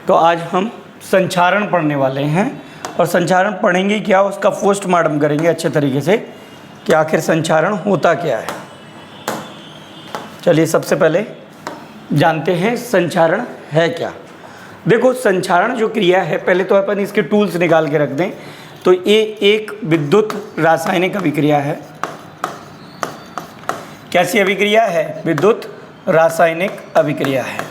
तो आज हम संचारण पढ़ने वाले हैं और संचारण पढ़ेंगे क्या, उसका पोस्टमार्टम करेंगे अच्छे तरीके से कि आखिर संचारण होता क्या है। चलिए सबसे पहले जानते हैं संचारण है क्या। देखो संचारण जो क्रिया है, पहले तो अपन इसके टूल्स निकाल के रख दें। तो ये एक विद्युत रासायनिक अभिक्रिया है। कैसी अभिक्रिया है? विद्युत रासायनिक अभिक्रिया है।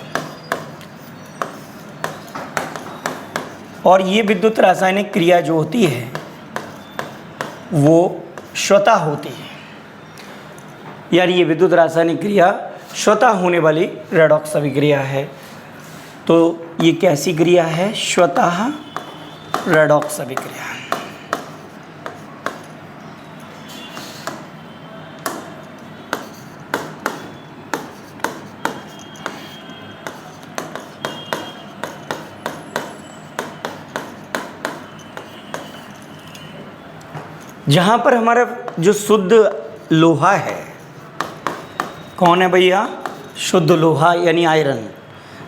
और ये विद्युत रासायनिक क्रिया जो होती है वो स्वतः होती है, यानी ये विद्युत रासायनिक क्रिया स्वतः होने वाली रेडॉक्स अभिक्रिया है। तो ये कैसी क्रिया है? स्वतः रेडॉक्स अभिक्रिया। जहाँ पर हमारा जो शुद्ध लोहा है, कौन है भैया? शुद्ध लोहा यानी आयरन।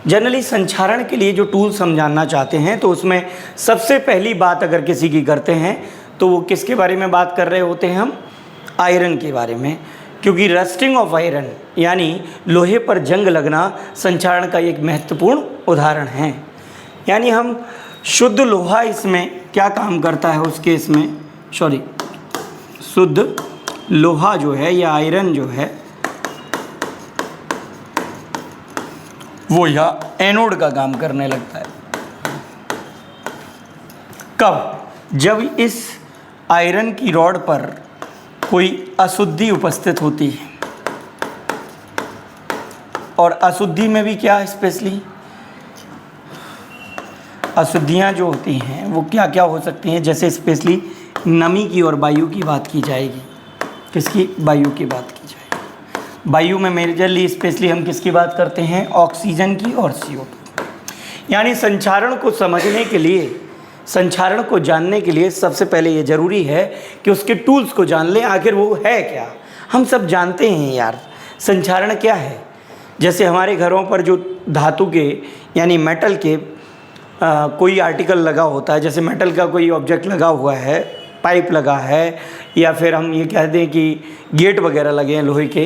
जनरली संचारण के लिए जो टूल्स हम जानना चाहते हैं तो उसमें सबसे पहली बात अगर किसी की करते हैं तो वो किसके बारे में बात कर रहे होते हैं? हम आयरन के बारे में, क्योंकि रस्टिंग ऑफ आयरन यानी लोहे पर जंग लगना संचारण का एक महत्वपूर्ण उदाहरण है। यानी हम शुद्ध लोहा इसमें क्या काम करता है, उसके इसमें शुद्ध लोहा जो है या आयरन जो है वो यह एनोड का काम करने लगता है। कब? जब इस आयरन की रॉड पर कोई अशुद्धि उपस्थित होती है। और अशुद्धि में भी क्या स्पेशली अशुद्धियां जो होती हैं वो क्या क्या हो सकती हैं, जैसे स्पेशली नमी की और वायु की बात की जाएगी। किसकी? वायु की बात की जाएगी। वायु में मेजरली स्पेशली हम किसकी बात करते हैं? ऑक्सीजन की और CO2। यानी संचारण को समझने के लिए, संचारण को जानने के लिए सबसे पहले ये ज़रूरी है कि उसके टूल्स को जान लें। आखिर वो है क्या? हम सब जानते हैं यार संचारण क्या है। जैसे हमारे घरों पर जो धातु के यानी मेटल के कोई आर्टिकल लगा होता है, जैसे मेटल का कोई ऑब्जेक्ट लगा हुआ है, पाइप लगा है, या फिर हम ये कह दें कि गेट वगैरह लगे हैं लोहे के,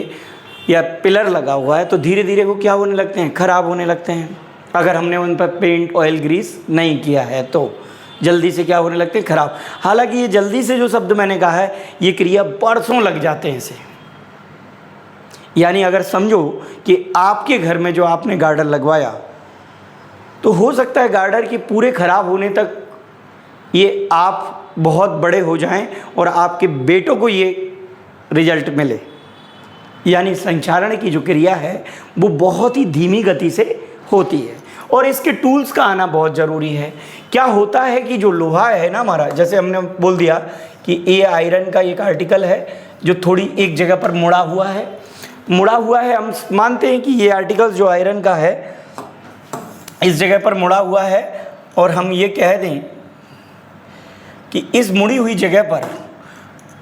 या पिलर लगा हुआ है, तो धीरे धीरे वो क्या होने लगते हैं? ख़राब होने लगते हैं। अगर हमने उन पर पेंट ऑयल ग्रीस नहीं किया है तो जल्दी से क्या होने लगते हैं? ख़राब। हालांकि ये जल्दी से जो शब्द मैंने कहा है, ये क्रिया बरसों लग जाते हैं इसे। यानी अगर समझो कि आपके घर में जो आपने गार्डर लगवाया, तो हो सकता है गार्डर के पूरे ख़राब होने तक ये आप बहुत बड़े हो जाएं और आपके बेटों को ये रिजल्ट मिले। यानी संचारण की जो क्रिया है वो बहुत ही धीमी गति से होती है और इसके टूल्स का आना बहुत ज़रूरी है। क्या होता है कि जो लोहा है ना हमारा, जैसे हमने बोल दिया कि ये आयरन का एक आर्टिकल है जो थोड़ी एक जगह पर मुड़ा हुआ है। हम मानते हैं कि ये आर्टिकल जो आयरन का है इस जगह पर मुड़ा हुआ है, और हम ये कह दें कि इस मुड़ी हुई जगह पर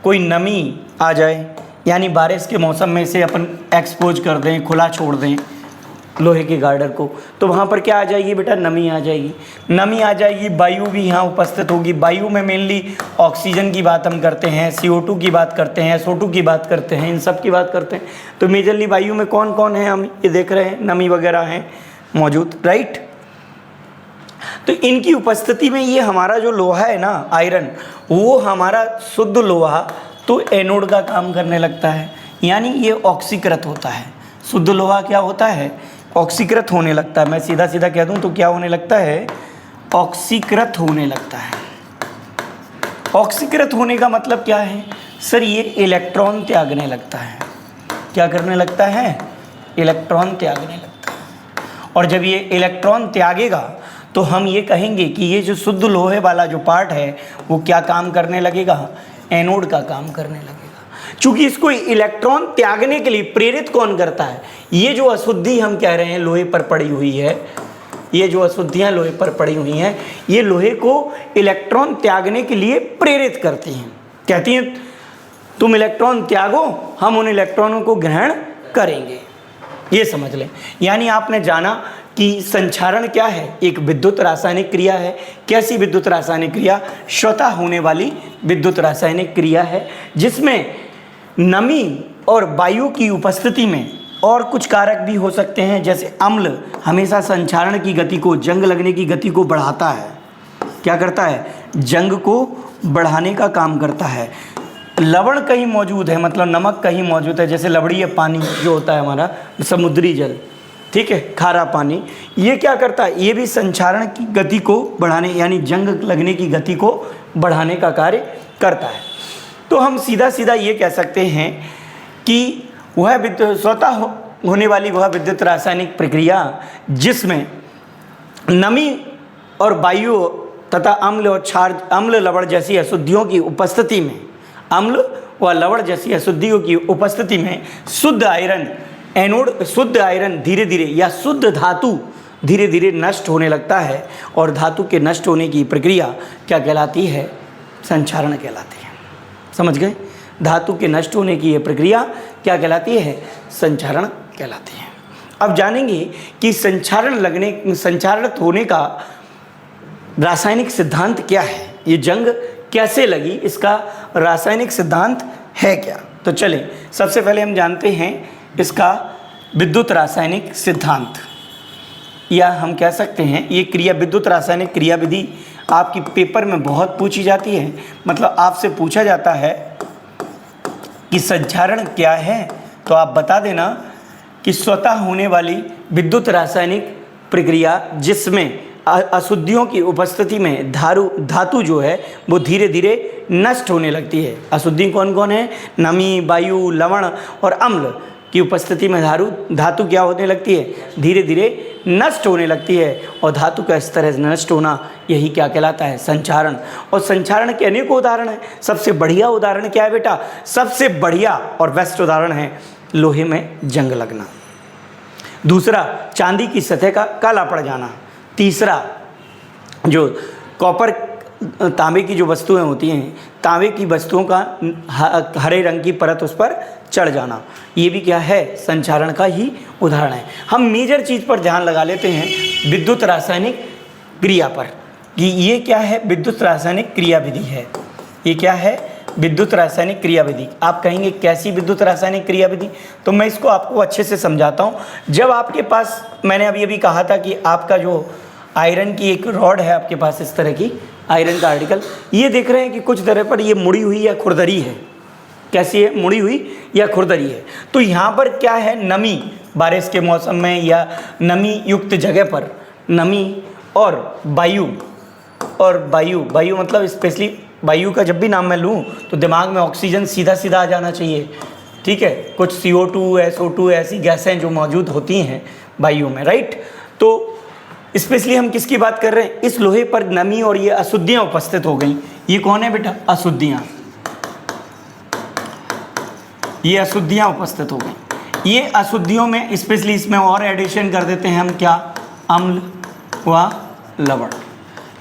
कोई नमी आ जाए, यानी बारिश के मौसम में इसे अपन एक्सपोज कर दें, खुला छोड़ दें लोहे के गार्डर को, तो वहाँ पर क्या आ जाएगी बेटा? नमी आ जाएगी। नमी आ जाएगी, वायु भी यहाँ उपस्थित होगी। वायु में मेनली ऑक्सीजन की बात हम करते हैं, CO2 की बात करते हैं, SO2 की बात करते हैं, इन सब की बात करते हैं। तो मेजरली वायु में कौन कौन है हम ये देख रहे हैं, नमी वगैरह हैं मौजूद, राइट। तो इनकी उपस्थिति में ये हमारा जो लोहा है ना आयरन, वो हमारा शुद्ध लोहा तो एनोड का काम करने लगता है, यानी ये ऑक्सीकृत होता है। शुद्ध लोहा क्या होता है? ऑक्सीकृत होने लगता है। मैं सीधा सीधा कह दूं तो क्या होने लगता है? ऑक्सीकृत होने लगता है। ऑक्सीकृत होने का मतलब क्या है सर? ये इलेक्ट्रॉन त्यागने लगता है। क्या करने लगता है? इलेक्ट्रॉन त्यागने लगता है। और जब ये इलेक्ट्रॉन त्यागेगा तो हम ये कहेंगे कि ये जो शुद्ध लोहे वाला जो पार्ट है वो क्या काम करने लगेगा? एनोड का काम करने लगेगा। चूंकि इसको इलेक्ट्रॉन त्यागने के लिए प्रेरित कौन करता है? ये जो अशुद्धि हम कह रहे हैं लोहे पर पड़ी हुई है, ये जो अशुद्धियाँ लोहे पर पड़ी हुई हैं, ये लोहे को इलेक्ट्रॉन त्यागने के लिए प्रेरित करती हैं। कहती हैं तुम इलेक्ट्रॉन त्यागो, हम उन इलेक्ट्रॉनों को ग्रहण करेंगे। ये समझ लें। यानी आपने जाना कि संक्षारण क्या है, एक विद्युत रासायनिक क्रिया है। कैसी विद्युत रासायनिक क्रिया? स्वतः होने वाली विद्युत रासायनिक क्रिया है, जिसमें नमी और वायु की उपस्थिति में और कुछ कारक भी हो सकते हैं, जैसे अम्ल हमेशा संक्षारण की गति को, जंग लगने की गति को बढ़ाता है। क्या करता है? जंग को बढ़ाने का काम करता है। लवण कहीं मौजूद है, मतलब नमक कहीं मौजूद है, जैसे लवणीय पानी जो होता है हमारा समुद्री जल, ठीक है, खारा पानी, ये क्या करता है? ये भी संक्षारण की गति को बढ़ाने, यानी जंग लगने की गति को बढ़ाने का कार्य करता है। तो हम सीधा सीधा ये कह सकते हैं कि वह विद्युत स्वतः होने वाली वह विद्युत रासायनिक प्रक्रिया जिसमें नमी और वायु तथा अम्ल और क्षार, अम्ल लवण जैसी अशुद्धियों की उपस्थिति में, अम्ल व लवण जैसी अशुद्धियों की उपस्थिति में शुद्ध आयरन एनोड, शुद्ध आयरन धीरे धीरे या शुद्ध धातु धीरे धीरे नष्ट होने लगता है, और धातु के नष्ट होने की प्रक्रिया क्या कहलाती है? संक्षारण कहलाती है। समझ गए? धातु के नष्ट होने की यह प्रक्रिया क्या कहलाती है? संक्षारण कहलाती है। अब जानेंगे कि संक्षारित होने का रासायनिक सिद्धांत क्या है, ये जंग कैसे लगी, इसका रासायनिक सिद्धांत है क्या। तो चलें, सबसे पहले हम जानते हैं इसका विद्युत रासायनिक सिद्धांत, या हम कह सकते हैं ये क्रिया, विद्युत रासायनिक क्रिया विधि आपकी पेपर में बहुत पूछी जाती है। मतलब आपसे पूछा जाता है कि संक्षारण क्या है, तो आप बता देना कि स्वतः होने वाली विद्युत रासायनिक प्रक्रिया जिसमें अशुद्धियों की उपस्थिति में धातु जो है वो धीरे धीरे नष्ट होने लगती है। अशुद्धि कौन कौन है? नमी, वायु, लवण और अम्ल की उपस्थिति में धातु क्या होने लगती है? धीरे धीरे नष्ट होने लगती है, और धातु का इस तरह नष्ट होना यही क्या कहलाता है? संक्षारण। और संक्षारण के अनेकों उदाहरण हैं। सबसे बढ़िया उदाहरण क्या है बेटा? सबसे बढ़िया और बेस्ट उदाहरण है लोहे में जंग लगना। दूसरा, चांदी की सतह का काला पड़ जाना। तीसरा, जो कॉपर, तांबे की जो वस्तुएं होती हैं, तांबे की वस्तुओं का हरे रंग की परत उस पर चढ़ जाना, ये भी क्या है? संक्षारण का ही उदाहरण है। हम मेजर चीज़ पर ध्यान लगा लेते हैं, विद्युत रासायनिक क्रिया पर, कि ये क्या है? विद्युत रासायनिक क्रिया विधि है। ये क्या है? विद्युत रासायनिक क्रिया विधि। आप कहेंगे कैसी विद्युत रासायनिक क्रिया विधि? तो मैं इसको आपको अच्छे से समझाता हूँ। जब आपके पास, मैंने अभी कहा था कि आपका जो आयरन की एक रॉड है आपके पास, इस तरह की आयरन का आर्टिकल, ये देख रहे हैं कि कुछ तरह पर ये मुड़ी हुई या खुरदरी है। कैसी है? मुड़ी हुई या खुरदरी है। तो यहाँ पर क्या है? नमी, बारिश के मौसम में या नमी युक्त जगह पर नमी और वायु, वायु मतलब स्पेशली वायु का जब भी नाम मैं लूँ तो दिमाग में ऑक्सीजन सीधा सीधा आ जाना चाहिए, ठीक है। कुछ CO2, SO2 ऐसी गैसें जो मौजूद होती हैं वायु में, राइट। तो स्पेशली हम किसकी बात कर रहे हैं? इस लोहे पर नमी और ये अशुद्धियाँ उपस्थित हो गई। ये कौन है बेटा? अशुद्धियाँ। ये अशुद्धियाँ उपस्थित हो गई। ये अशुद्धियों में स्पेशली इसमें और एडिशन कर देते हैं हम, क्या? अम्ल व लवण।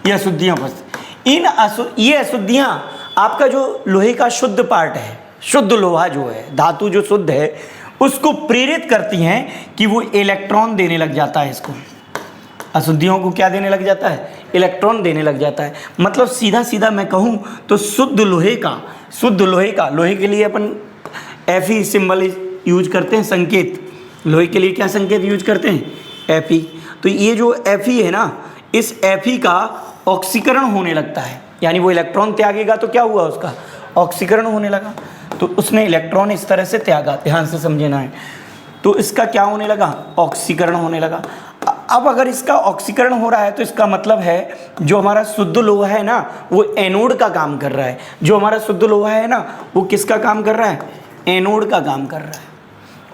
ये अशुद्धियाँ उपस्थित, ये अशुद्धियाँ आपका जो लोहे का शुद्ध पार्ट है, शुद्ध लोहा जो है, धातु जो शुद्ध है, उसको प्रेरित करती हैं कि वो इलेक्ट्रॉन देने लग जाता है। इसको अशुद्धियों को क्या देने लग जाता है? इलेक्ट्रॉन देने लग जाता है। मतलब सीधा सीधा मैं कहूँ तो शुद्ध लोहे का, लोहे के लिए अपन Fe सिंबल यूज करते हैं, संकेत। लोहे के लिए क्या संकेत यूज करते हैं? Fe। तो ये जो Fe है ना, इस Fe का ऑक्सीकरण होने लगता है, यानी वो इलेक्ट्रॉन त्यागेगा तो क्या हुआ? उसका ऑक्सीकरण होने लगा। तो उसने इलेक्ट्रॉन इस तरह से त्यागा, ध्यान से समझना है। तो इसका क्या होने लगा? ऑक्सीकरण होने लगा। अब अगर इसका ऑक्सीकरण हो रहा है तो इसका मतलब है जो हमारा शुद्ध लोहा है ना, वो एनोड का काम कर रहा है। जो हमारा शुद्ध लोहा है ना, वो किसका काम कर रहा है? एनोड का काम कर रहा है।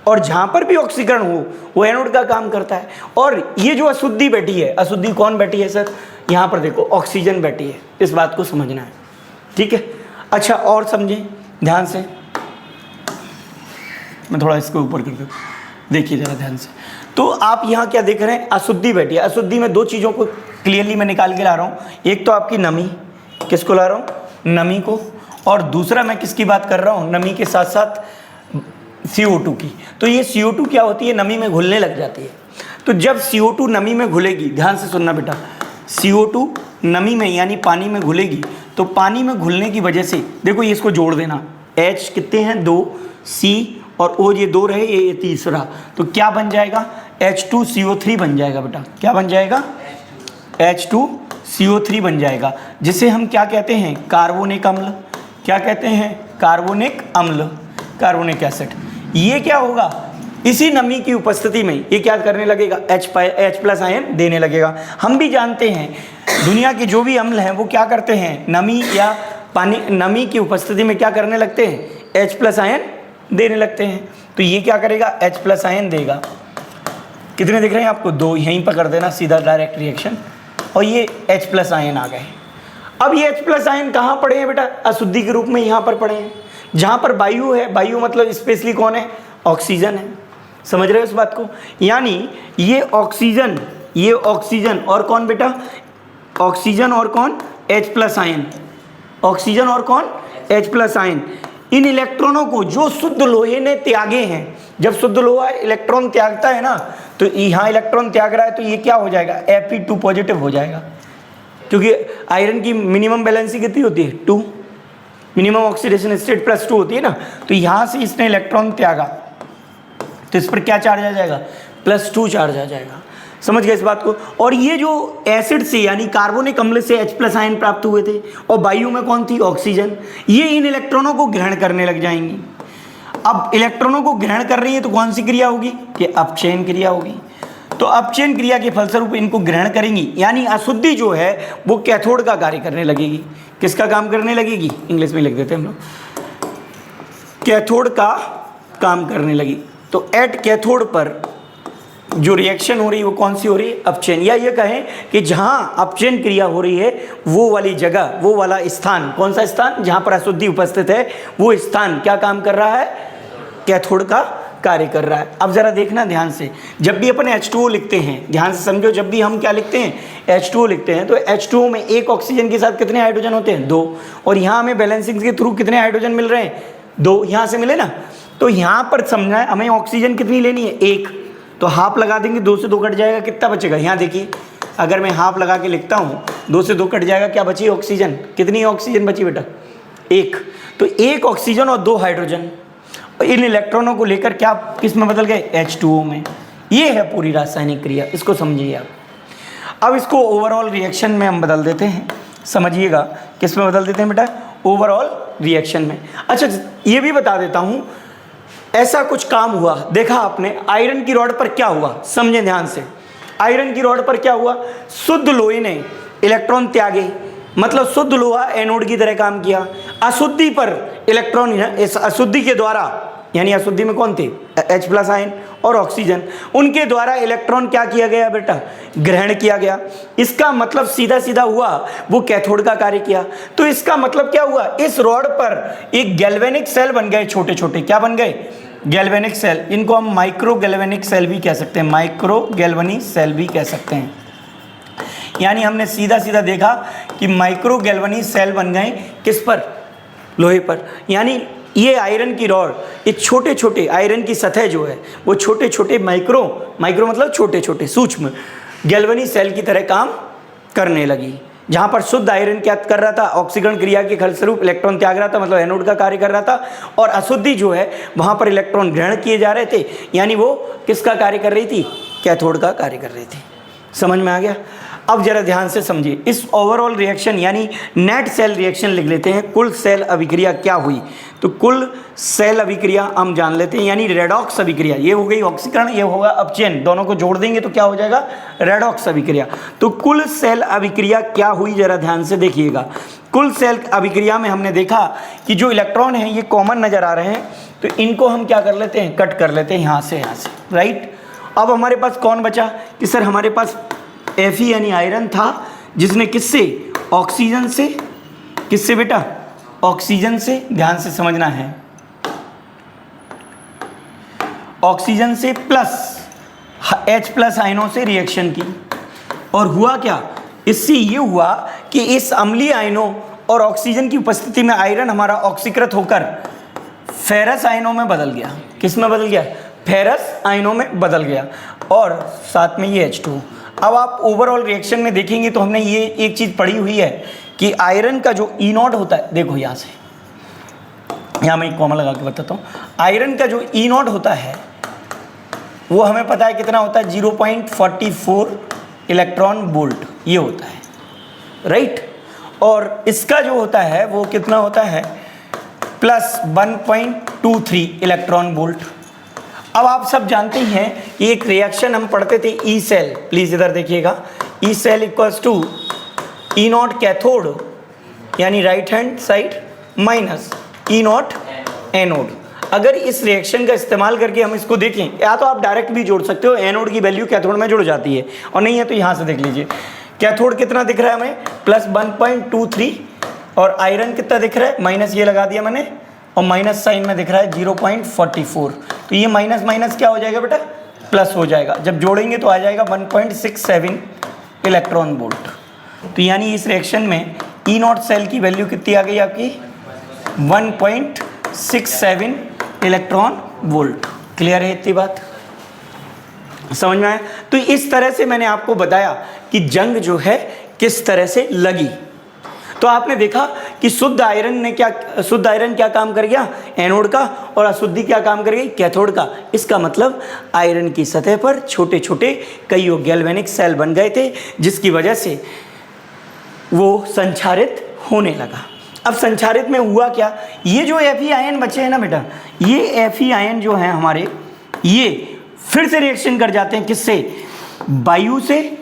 और जहाँ पर भी ऑक्सीकरण हो वो एनोड का काम करता है। और ये जो अशुद्धि बैठी है, अशुद्धि कौन बैठी है सर? यहाँ पर देखो, ऑक्सीजन बैठी है। इस बात को समझना है, ठीक है। अच्छा, और समझें ध्यान से, मैं थोड़ा इसको ऊपर कर दूँ, देखिए ज़रा ध्यान से। तो आप यहाँ क्या देख रहे हैं? अशुद्धि बैठी है। अशुद्धि में दो चीज़ों को क्लियरली मैं निकाल के ला रहा हूँ। एक तो आपकी नमी, किसको ला रहा हूँ? नमी को। और दूसरा मैं किसकी बात कर रहा हूँ? नमी के साथ साथ CO2 की। तो ये CO2 क्या होती है? नमी में घुलने लग जाती है। तो जब CO2 नमी में घुलेगी, ध्यान से सुनना बेटा, CO2 नमी में यानी पानी में घुलेगी, तो पानी में घुलने की वजह से देखो ये इसको जोड़ देना, H कितने हैं 2, C और O ये 2 रहे, ये तीसरा, तो क्या बन जाएगा H2CO3 बन जाएगा बेटा। क्या बन जाएगा? H2CO3 बन जाएगा, जिसे हम क्या कहते हैं? कार्बोनिक अम्ल। क्या कहते हैं? कार्बोनिक अम्ल, कार्बोनिक एसिड। ये क्या होगा? इसी नमी की उपस्थिति में ये क्या करने लगेगा? H+ आयन देने लगेगा। हम भी जानते हैं दुनिया के जो भी अम्ल हैं वो क्या करते हैं? नमी या पानी, नमी की उपस्थिति में क्या करने लगते हैं? H+ आयन देने लगते हैं। तो ये क्या करेगा? H+ आयन देगा। कितने दिख रहे हैं आपको? 2। यहीं पर कर देना सीधा डायरेक्ट रिएक्शन, और ये H+ आयन आ गए। अब ये H+ आयन कहाँ पड़े हैं बेटा? अशुद्धि के रूप में यहाँ पर पड़े हैं, जहाँ पर वायु है। वायु मतलब स्पेशली कौन है? ऑक्सीजन है। समझ रहे हो इस बात को? यानी ये ऑक्सीजन और कौन बेटा? ऑक्सीजन और कौन? H+ ion. ऑक्सीजन और कौन? H+ ion. इन इलेक्ट्रॉनों को जो शुद्ध लोहे ने त्यागे हैं, जब शुद्ध लोहा इलेक्ट्रॉन त्यागता है ना, तो यहाँ इलेक्ट्रॉन त्याग रहा है, तो ये क्या हो जाएगा? Fe2 पॉजिटिव हो जाएगा, क्योंकि आयरन की मिनिमम वैलेंसी कितनी होती है? 2। मिनिमम ऑक्सीडेशन स्टेट +2 होती है ना, तो यहाँ से इसने इलेक्ट्रॉन त्यागा, तो इस पर क्या चार्ज आ जाएगा? +2 चार्ज आ जाएगा। समझ गए इस बात को? और ये जो एसिड से यानी कार्बोनिक अम्ल से H+ आयन प्राप्त हुए थे, और वायु में कौन थी? ऑक्सीजन। ये इन इलेक्ट्रॉनों को ग्रहण करने लग जाएंगी। अब इलेक्ट्रॉनों को ग्रहण कर रही है तो कौन सी क्रिया होगी? ये अपचयन क्रिया होगी। तो अपचयन क्रिया के फलस्वरूप इनको ग्रहण करेंगी, यानी अशुद्धि जो है वो कैथोड का कार्य करने लगेगी। किसका काम करने लगेगी? इंग्लिश में लिख देते हैं हम लोग, कैथोड का काम करने लगी। तो एट कैथोड पर जो रिएक्शन हो रही है वो कौन सी हो रही है? अपचयन। या ये कहें कि जहाँ अपचयन क्रिया हो रही है वो वाली जगह, वो वाला स्थान, कौन सा स्थान? जहाँ पर अशुद्धि उपस्थित है, वो स्थान क्या काम कर रहा है? कैथोड का कार्य कर रहा है। अब जरा देखना ध्यान से, जब भी अपन H2O लिखते हैं, ध्यान से समझो, जब भी हम क्या लिखते हैं? H2O लिखते हैं, तो H2O में एक ऑक्सीजन के साथ कितने हाइड्रोजन होते हैं? 2। और यहाँ हमें बैलेंसिंग के थ्रू कितने हाइड्रोजन मिल रहे हैं? 2। यहाँ से मिले ना, तो यहाँ पर समझना है हमें ऑक्सीजन कितनी लेनी है? 1। तो हाफ लगा देंगे, 2 से 2 कट जाएगा, कितना बचेगा? यहाँ देखिए, अगर मैं हाफ लगा के लिखता हूँ, 2 से 2 कट जाएगा, क्या बची? ऑक्सीजन। कितनी ऑक्सीजन बची बेटा? 1। तो 1 ऑक्सीजन और 2 हाइड्रोजन, इन इलेक्ट्रॉनों को लेकर क्या किस में बदल गए? H2O में। ये है पूरी रासायनिक क्रिया, इसको समझिए आप। अब इसको ओवरऑल रिएक्शन में हम बदल देते हैं। समझिएगा, किस में बदल देते हैं बेटा? ओवरऑल रिएक्शन में। अच्छा, ये भी बता देता हूँ, ऐसा कुछ काम हुआ, देखा आपने आयरन की रॉड पर क्या हुआ? समझे ध्यान से। आयरन की रॉड पर क्या हुआ? शुद्ध लोहे ने इलेक्ट्रॉन त्यागे, मतलब शुद्ध लोहा एनोड की तरह काम किया। अशुद्धि पर इलेक्ट्रॉन, इस अशुद्धि के द्वारा, यानी अशुद्धि में कौन थे? H+ आयन और ऑक्सीजन, उनके द्वारा इलेक्ट्रॉन क्या किया गया बेटा? ग्रहण किया गया। इसका मतलब सीधा सीधा हुआ वो कैथोड का कार्य किया। तो इसका मतलब क्या हुआ? इस रॉड पर एक गैल्वेनिक सेल बन गए, छोटे छोटे। क्या बन गए? Galvanic cell. इनको हम माइक्रो गैल्वेनिक सेल भी कह सकते हैं, माइक्रो गैल्वेनिक सेल भी कह सकते हैं। यानी हमने सीधा सीधा देखा कि माइक्रो गैल्वेनिक सेल बन गए, किस पर? लोहे पर। यानी ये आयरन की रॉड, ये छोटे छोटे आयरन की सतह जो है वो छोटे छोटे माइक्रो मतलब छोटे छोटे सूक्ष्म गैल्वेनिक सेल की तरह काम करने लगी। जहाँ पर शुद्ध आयरन क्या कर रहा था? ऑक्सीकरण क्रिया के फलस्वरूप इलेक्ट्रॉन त्याग रहा था, मतलब एनोड का कार्य कर रहा था, और अशुद्धि जो है वहाँ पर इलेक्ट्रॉन ग्रहण किए जा रहे थे, यानी वो किसका कार्य कर रही थी? कैथोड का कार्य कर रही थी। समझ में आ गया? अब जरा ध्यान से समझिए, इस ओवरऑल रिएक्शन यानी नेट सेल रिएक्शन लिख लेते हैं। कुल सेल अभिक्रिया क्या हुई? तो कुल सेल अभिक्रिया हम जान लेते हैं, यानी रेडॉक्स अभिक्रिया। ये हो गई ऑक्सीकरण, ये होगा अपचयन, दोनों को जोड़ देंगे तो क्या हो जाएगा? रेडॉक्स अभिक्रिया। तो कुल सेल अभिक्रिया क्या हुई, जरा ध्यान से देखिएगा। कुल सेल अभिक्रिया में हमने देखा कि जो इलेक्ट्रॉन हैं ये कॉमन नजर आ रहे हैं, तो इनको हम क्या कर लेते हैं? कट कर लेते हैं यहाँ से, राइट। अब हमारे पास कौन बचा कि सर हमारे पास Fe यानी आयरन था, जिसने किससे? ऑक्सीजन से। किससे बेटा? ऑक्सीजन से। ध्यान से समझना है, ऑक्सीजन से प्लस H+ आयनों से रिएक्शन की, और हुआ क्या? इससे ये हुआ कि इस अम्लीय आयनों और ऑक्सीजन की उपस्थिति में आयरन हमारा ऑक्सीकृत होकर फेरस आयनों में बदल गया। किस में बदल गया? फेरस आयनों में बदल गया और साथ में ये H2। अब आप ओवरऑल रिएक्शन में देखेंगे तो हमने ये एक चीज़ पढ़ी हुई है कि आयरन का जो E0 होता है, देखो यहाँ से, यहाँ मैं एक कॉमा लगा के बताता हूँ। आयरन का जो E0 होता है वो हमें पता है कितना होता है, 0.44 इलेक्ट्रॉन वोल्ट ये होता है, राइट। और इसका जो होता है वो कितना होता है, प्लस 1.23 इलेक्ट्रॉन वोल्ट। अब आप सब जानते हैं कि एक रिएक्शन हम पढ़ते थे ई सेल, प्लीज़ इधर देखिएगा, E cell equals to E0 cathode यानी right hand side minus E0 anode. अगर इस रिएक्शन का इस्तेमाल करके हम इसको देखें, या तो आप डायरेक्ट भी जोड़ सकते हो, एनोड की वैल्यू कैथोड में जुड़ जाती है, और नहीं है तो यहाँ से देख लीजिए कैथोड कितना दिख रहा है हमें, प्लस 1.23, और आयरन कितना दिख रहा है, माइनस ये लगा दिया मैंने, और माइनस साइन में दिख रहा है 0.44। तो ये माइनस माइनस क्या हो जाएगा बेटा, प्लस हो जाएगा। जब जोड़ेंगे तो आ जाएगा 1.67 इलेक्ट्रॉन वोल्ट। तो यानी इस रिएक्शन में E0 सेल की वैल्यू कितनी आ गई आपकी, 1.67 इलेक्ट्रॉन वोल्ट। क्लियर है इतनी बात, समझ में आया। तो इस तरह से मैंने आपको बताया कि जंग जो है किस तरह से लगी। तो आपने देखा कि शुद्ध आयरन क्या काम कर गया, एनोड का, और अशुद्धि क्या काम कर गई, कैथोड का। इसका मतलब आयरन की सतह पर छोटे छोटे कई गैल्वेनिक सेल बन गए थे, जिसकी वजह से वो संचारित होने लगा। अब संचारित में हुआ क्या, ये जो Fe आयन बचे हैं ना बेटा, ये Fe आयन जो है हमारे, ये फिर से रिएक्शन कर जाते हैं किससे, वायु से